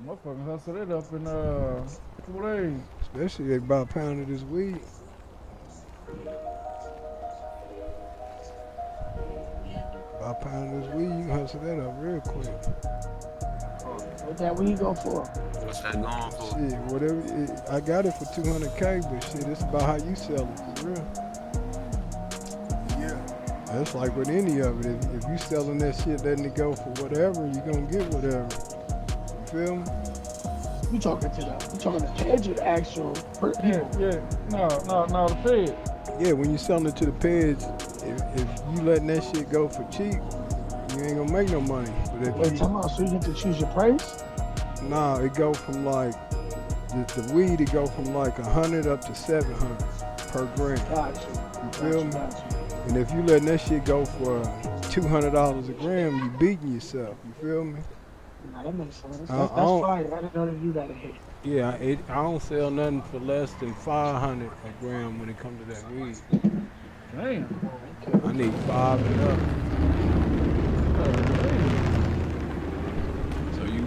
Motherfuckers hustle it up in 2 days. Especially they buy a pound of this weed. Buy a pound of this weed, you can hustle that up real quick. What that weed go for? What's that going for? Shit, whatever. I got it for 200K, but shit, it's about how you sell it, for real. Yeah. That's like with any of it. If you selling that shit, letting it go for whatever, you gonna get whatever. You feel me? You talking to the edge of the actual Yeah, people. yeah. No, the Fed. Yeah, when you selling it to the peds, if you letting that shit go for cheap, you ain't gonna make no money. But Wait, if time out. So you get to choose your price? nah, it go from like the weed, it go from like 100 up to 700 per gram. Got you. You Got feel you. me? Got you. And if you letting that shit go for $200 a gram, you beating yourself. You feel me? Nah, that makes sense. I That's don't, fire. I didn't know that you got a hit. yeah, I don't sell nothing for less than 500 a gram when it comes to that weed. Damn. I need five and up. So you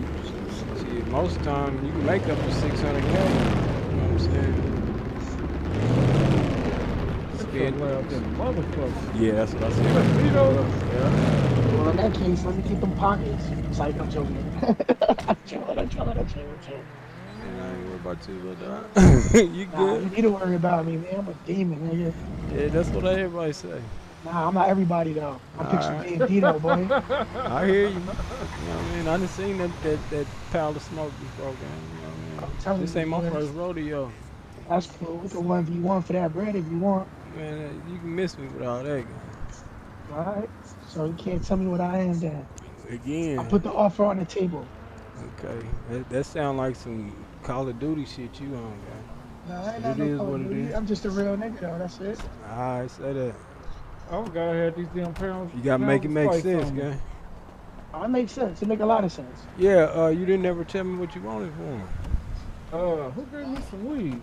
see, most time you can make up to 600 gallons. You know what I'm saying? Spend loud than a motherfucker. Yeah, that's what I said. You know? Yeah. Well, in that case, let me keep them pockets. It's like I'm joking. I'm chilling. And I ain't worried about you, little dog. You Nah, you good? need to worry about me, man. I'm a demon, nigga. Yeah, that's what everybody say. Nah, I'm not everybody though. I'm picture Alright. D&D though, boy. I hear you. You know what I mean? I done seen that pile of smoke before, gang. You know what I I'm mean? telling This you, ain't my man. first rodeo. That's cool. We can 1v1 for that bread if you want. Man, you can miss me with all that, All right. So you can't tell me what I am then. gang. I Again. put the offer on the table. Okay. That sound like some Call of Duty shit you on, gang. No, I ain't But got it no is Call what of it Duty. is. I'm just a real nigga though. That's it. Alright, say that. I forgot I had these damn pounds. You gotta make it Pounds of make spice sense, on me. gang. Oh, it makes sense. It make a lot of sense. Yeah, you didn't ever tell me what you wanted for him. Who gave me some weed?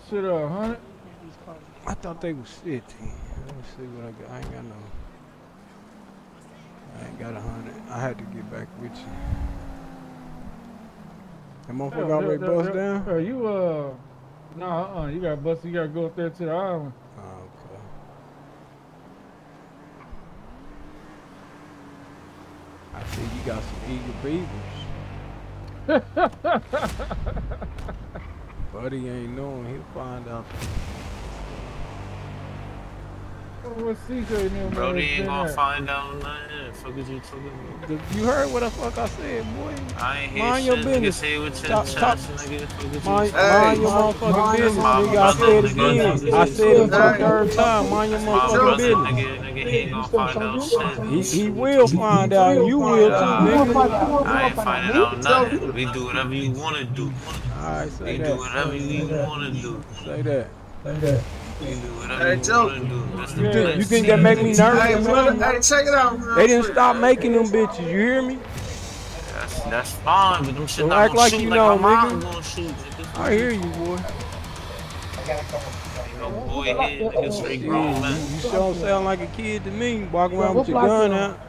Shit, 100. These cards are I getting thought they was 50. Let me see what I got. I ain't got no. I ain't got 100. I had to get back with you. That motherfucker already bust down? You, nah, you gotta bust, you gotta go up there to the island. Oh, okay. I see you got some eager beavers. Buddy ain't knowing. He'll find out. What CJ and them Brody ain't been gonna at? find out nothing. Fuck is you talking about? You heard what the fuck I said, boy. I ain't hear Mind your shit, nigga. business. Say it with your Talk, talk. chest, nigga. Fuck is you Mind, talking Hey, mind your about? motherfucking That's business, my nigga. I brother, said nigga. again. Fuck is I you said it talking for the about? hey, third time. Mind your That's my motherfucking brother, business. Joker. nigga. He ain't you gonna still find out talking? shit, nigga. He Fuck you will talking about? find out. You will too, Who gonna nigga. find out? Yeah, Who I gonna ain't find out? finding Me? out Joker. nothing. We do whatever you wanna do. Alright, say We do that. whatever you wanna do. Say that. We do whatever Hey, you wanna Joker. do. Mr. You Yeah. think Plenty, that make me nigga. nervous Hey, or brother. something? Hey, check it out They real didn't quick, stop man. making them bitches. You hear me? That's fine, but them shit Don't not act gonna like shoot you like my know, mom nigga. gonna shoot, nigga. I Fuck you hear you, talking boy. about? Ain't no boy here, nigga. Oh, Straight Shit, grown you, man. you sure sound like a kid to me. Walking yo, around with what your block you gun on? out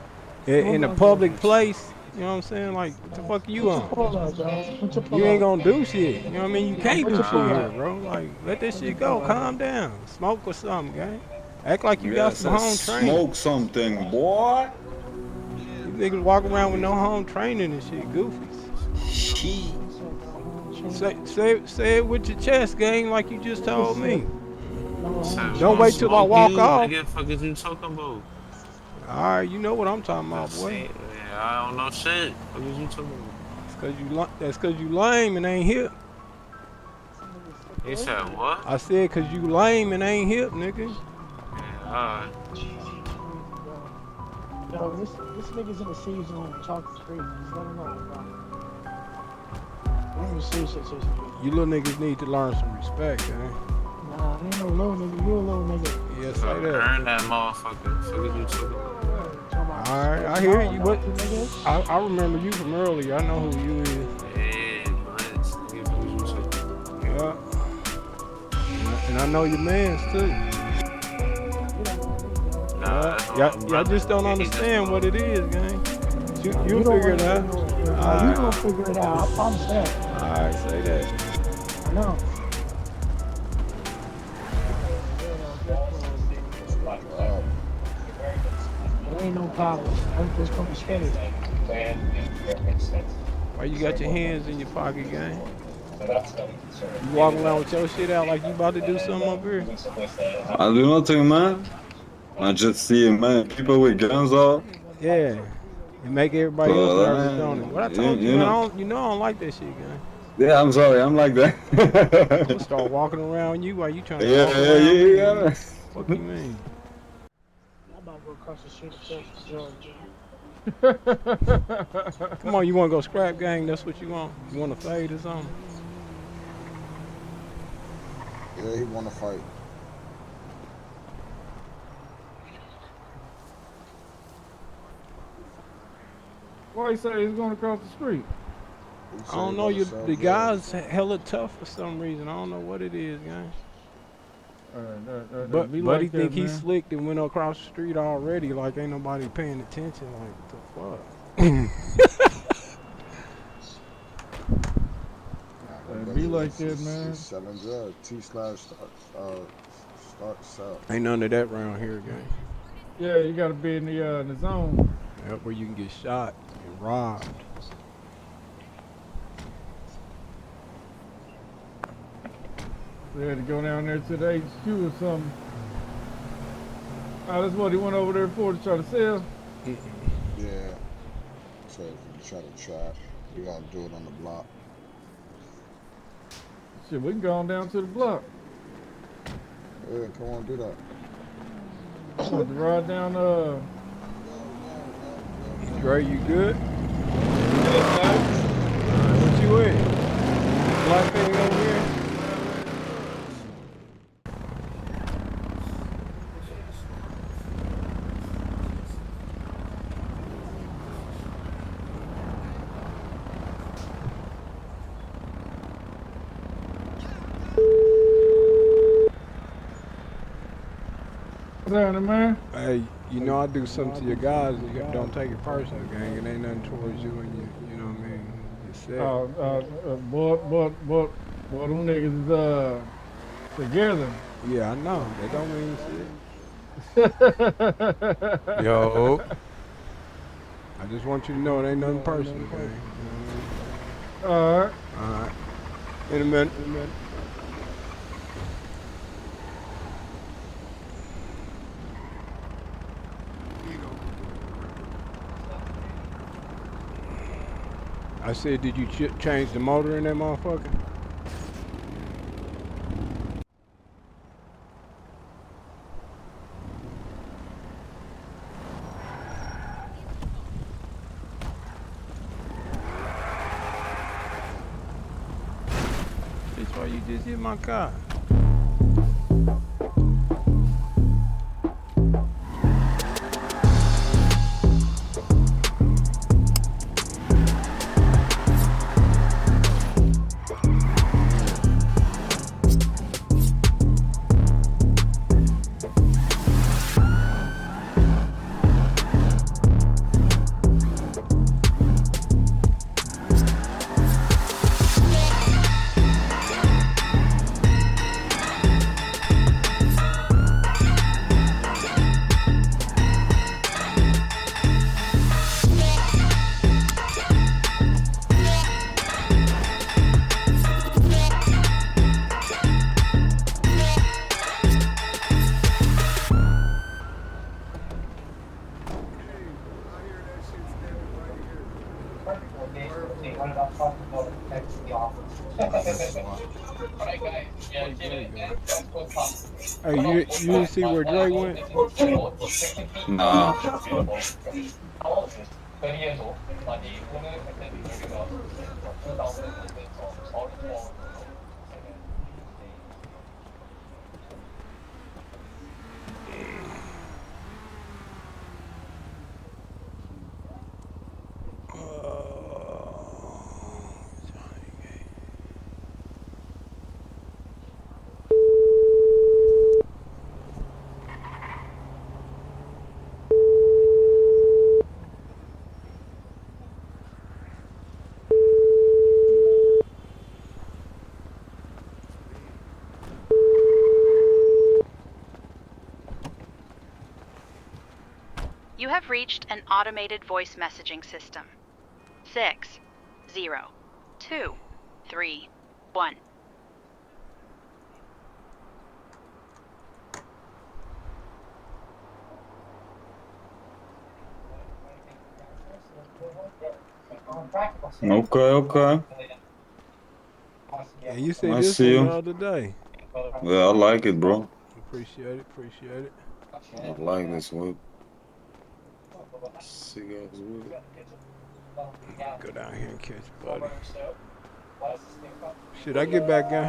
What in a block you on? public place. You know what I'm saying? Like, what the fuck you What's your on? pull up, bro? What's your You pull ain't up? gonna do shit. You know what I mean? You can't What's do your shit pull here, up? bro. Like, let that What's your shit go. pull up, bro? Calm down. Smoke or something, gang. Act like you got Yeah, some said home training. smoke something, boy. You niggas walk around with no home training and shit. Goofies. She. He said no home training. Say it with your chest, gang, like you just Nigga told said me. no So home we Don't gonna wait training. till I smoke walk you, off. nigga. Fuck is you talking about? Alright, you know what I'm talking about, Just boy. say, yeah, I don't know shit. Fuck is you talking about? That's cause you lame and ain't hip. Some niggas He slippery. said what? I said cause you lame and ain't hip, nigga. Yeah, alright. That's crazy, bro. Yo, this nigga's in the safe zone. Talking crazy. Just let him know, bro. I'm in a safe situation. You little niggas need to learn some respect, gang. Nah, I ain't no little nigga. You a little nigga. Yeah, You say gotta that. earn that motherfucker. Fuck is you talking about? Talking about Alright, respect. I You know, hear I you, know but you nigga. I remember you from earlier. I know who you is. Yeah, Blitz. Nigga, fuck is you talking about? Yeah. And I know your mans too. You don't know me, bro. Nah, Yeah. that's my Y'all brother, just don't nigga. He just understand know. what it is, gang. Nah, You'll you don't figure it out. understand what Like, you gonna figure it out. I promise that. Alright, say that. I know. It ain't no problem. I'm just gonna spend it. Why you got your hands in your pocket, gang? You walking around with your shit out like you about to do something up here? I do nothing, man. I just see, man, people with guns out. Yeah. It make everybody else So, nervous, don't it? What I told you, you man, know. I don't like that shit, gang. Yeah, I'm sorry. I'm like that. I'm gonna start walking around you while you trying to Yeah, walk yeah, around me, yeah, nigga. yeah. Fuck you mean? I'm about to go across the street to Georgia. Come on, you wanna go scrap gang? That's what you want? You wanna fade or something? Yeah, he want to fight. Why he say he's going across the street? He I said don't he know. go to You South the Georgia. guy's hella tough for some reason. I don't know what it is, gang. But be But he like think that, he man. slick and went across the street already. Like ain't nobody paying attention. Like what the fuck? Nah, that Be brother like that, is man. selling drugs. Start sell. Ain't none of that around here, gang. Yeah, you gotta be in the zone. Yep, where you can get shot and robbed. They had to go down there to the HQ or something. That's what he went over there for, to try to sell. Yeah. So if you try to trap, you gotta do it on the block. Shit, we can go on down to the block. Yeah, come on, do that. I want to ride down, Dre, you good? What you in? Black thing over here? down there, man. Hey, you know I do something to your guys. You don't take it personal, gang. It ain't nothing towards you and you know what I mean. Boy, them niggas is, together. Yeah, I know. That don't mean shit. Yo. I just want you to know it ain't nothing personal, gang. You know what All right. I mean? Alright. In a minute. I said, did you change the motor in that motherfucker? That's why you just hit my car. Hey, you didn't see where Dre went? Nah. have reached an automated voice messaging system. 6, 0, 2, 3, 1. Okay. Yeah, you said I this see one the you. other day. Yeah, I like it, bro. Appreciate it. Appreciate it. I like this whip. Sick ass whip. Go down here and catch buddy. Should I get back, guy?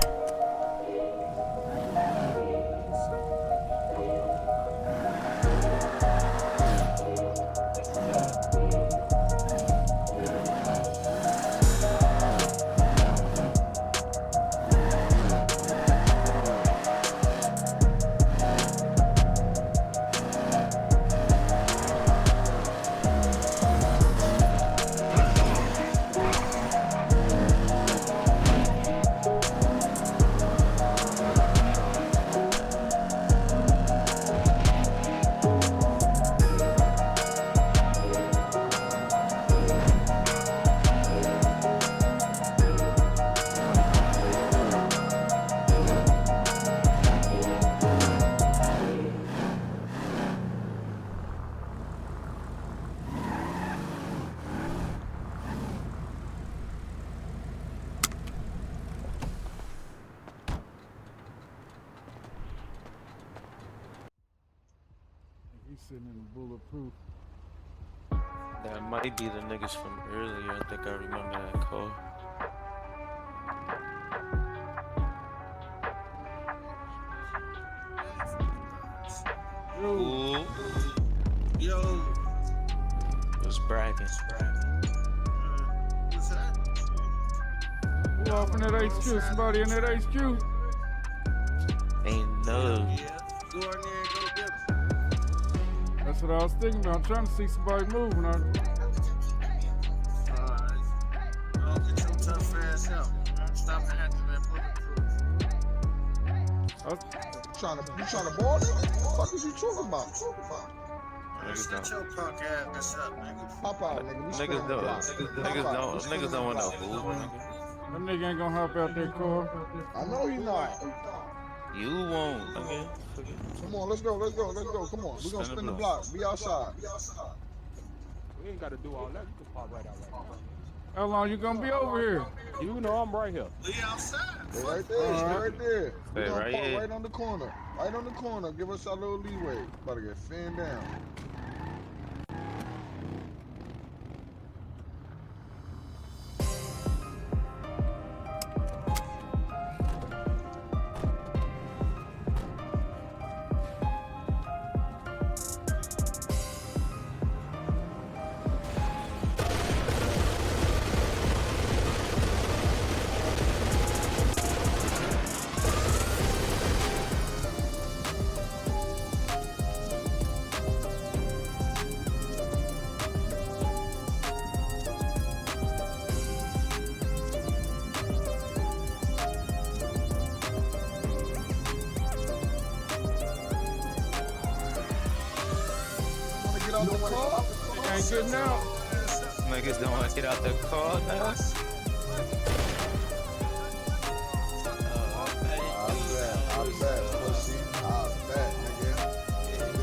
He's sitting in the bulletproof. That might be the niggas from earlier. I think I remember that call. Ooh. Yo. It was bragging. What's that? Who off in that HQ? Somebody in that HQ? Ain't no. Yeah. Go in there and go get him. That's what I was thinking about. I'm trying to see somebody moving. Don't get your tough ass out. Stop acting that bulletproof. You trying to ball it? What the fuck is you talking about? Shut your punk ass up, nigga. Pop out, nigga. We spinning the block. Niggas don't want no move, nigga. That nigga ain't gonna hop out that car. I know he not. You won't, nigga. Come on, let's go. Come on. We gonna spin the block. Be outside. We ain't gotta do all that. You can pop right out right now. How long you gonna be over here? You know I'm right here. We outside. Stay right there. Stay right there. We Stay gonna right park here. right on the corner. Right on the corner. Give us our little leeway. About to get fanned down. Ain't getting out. Niggas don't want to get out the car now. I bet, pussy. I bet, nigga.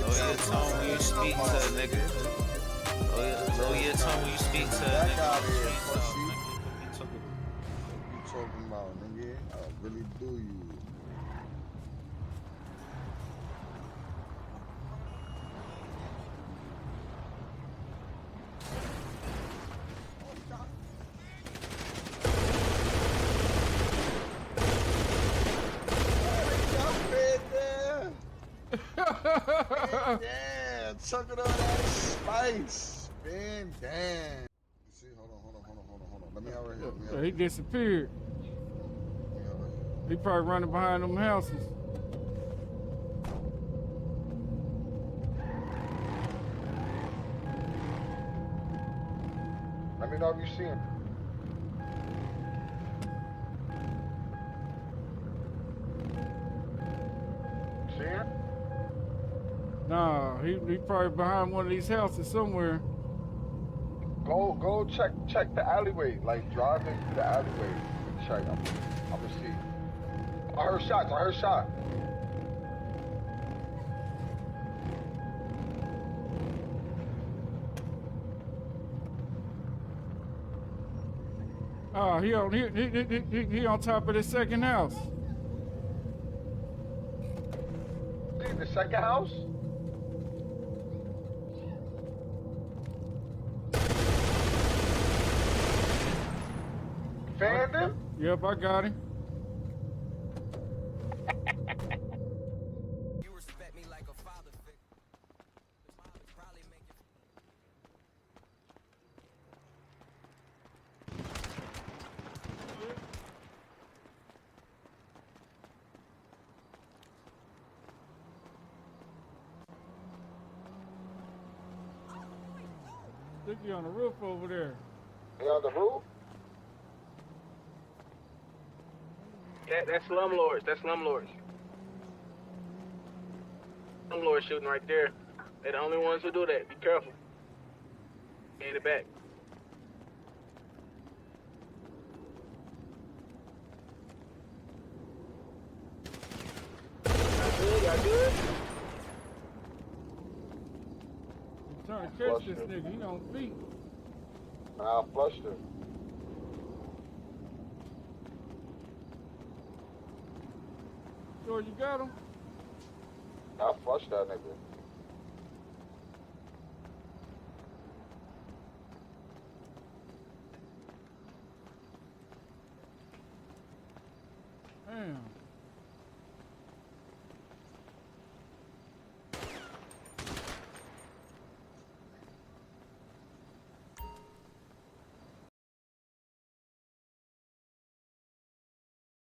Lower your tone when you speak to a nigga. Lower your tone when you speak to a Back nigga. out here, pussy. What you talking about, nigga? I really do you. Yeah, chuck it on that spice. Been damn. See, hold on. Let me out right here. He disappeared. He probably running behind them houses. Let me know if you see him. See him? Nah, he probably behind one of these houses somewhere. Go check the alleyway. Like drive in through the alleyway and check. I'm gonna see. I heard shots. I heard shots. Oh, he on top of the second house. See the second house? Fanned him? Yep, I got him. You respect me like a father figure. Probably make it. Think he on the roof over there. He on the roof? That's slum lords. That's slum lords. Slum lords shooting right there. They're the only ones who do that. Be careful. In the back. Y'all good? Y'all good? I'm trying to catch this nigga. He on feet. I flushed him. Sure you got him? I flushed that nigga. Damn.